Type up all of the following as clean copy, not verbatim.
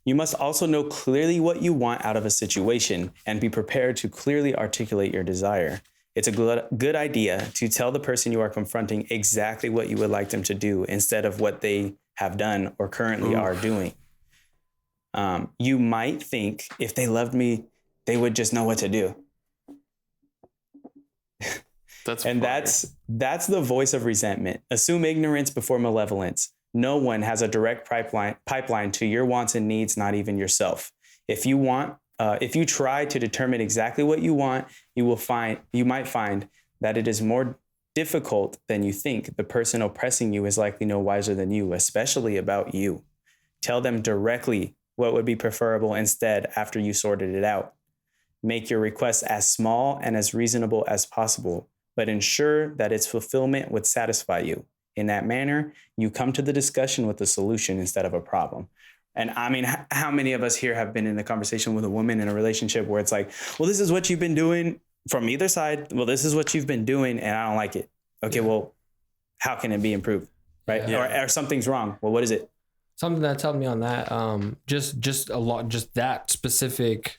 You must also know clearly what you want out of a situation and be prepared to clearly articulate your desire. It's a good idea to tell the person you are confronting exactly what you would like them to do instead of what they have done or currently are doing. You might think if they loved me, they would just know what to do. That's the voice of resentment. Assume ignorance before malevolence. No one has a direct pipeline to your wants and needs, not even yourself. If you try to determine exactly what you want, you might find that it is more difficult than you think. The person oppressing you is likely no wiser than you, especially about you. Tell them directly what would be preferable instead after you sorted it out. Make your request as small and as reasonable as possible, but ensure that its fulfillment would satisfy you. In that manner, you come to the discussion with a solution instead of a problem. And I mean, how many of us here have been in a conversation with a woman in a relationship where it's like, well, this is what you've been doing from either side. Well, this is what you've been doing and I don't like it. Okay, well, how can it be improved? Right? Yeah. Or something's wrong. Well, what is it? Something that's helped me on that, just that specific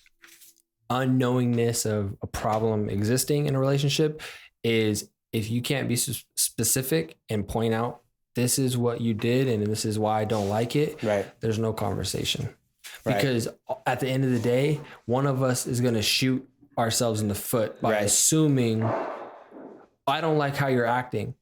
unknowingness of a problem existing in a relationship is if you can't be specific and point out this is what you did and this is why I don't like it, right? There's no conversation. Right. Because at the end of the day, one of us is going to shoot ourselves in the foot by assuming I don't like how you're acting.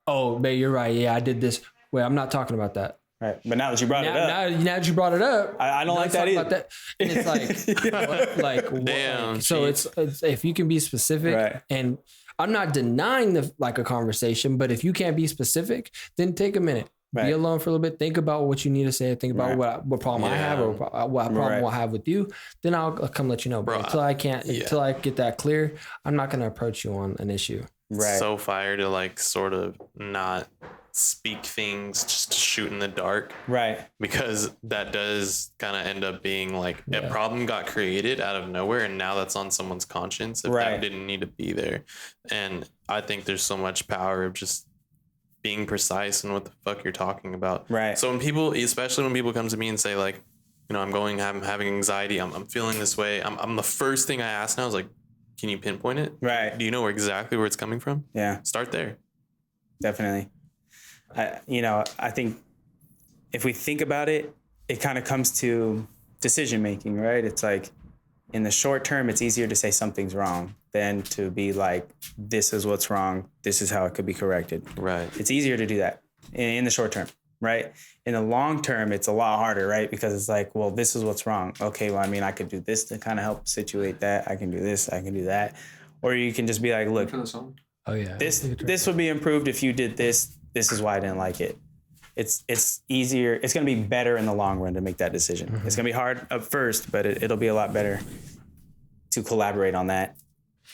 Oh, babe, you're right. Yeah, I did this. Wait, I'm not talking about that. Right. But now that you brought it up. Now that you brought it up. I don't like that either. That. And it's like, damn. So it's if you can be specific and I'm not denying a conversation, but if you can't be specific, then take a minute. Be alone for a little bit. Think about what you need to say. Think about what problem I have or what problem I'll have with you. Then I'll come let you know. But until I get that clear, I'm not going to approach you on an issue. Right. So fire to sort of not speak things, just to shoot in the dark. Right. Because that does kind of end up being a problem got created out of nowhere and now that's on someone's conscience if that didn't need to be there. And I think there's so much power of just being precise in what the fuck you're talking about. Right. So when people, especially when people come to me and say I'm having anxiety, I'm feeling this way. I'm the first thing I ask now is can you pinpoint it? Right. Do you know exactly where it's coming from? Yeah. Start there. Definitely. I think if we think about it, it kind of comes to decision making, right? It's in the short term, it's easier to say something's wrong than to be this is what's wrong. This is how it could be corrected. Right. It's easier to do that in the short term, right? In the long term, it's a lot harder, right? Because it's well, this is what's wrong. Okay, well, I could do this to kind of help situate that. I can do this, I can do that. Or you can just be look, oh yeah, this would be improved if you did this. This is why I didn't like it. It's easier. It's going to be better in the long run to make that decision. Mm-hmm. It's going to be hard at first, but it'll be a lot better to collaborate on that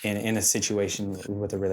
in a situation with a relationship.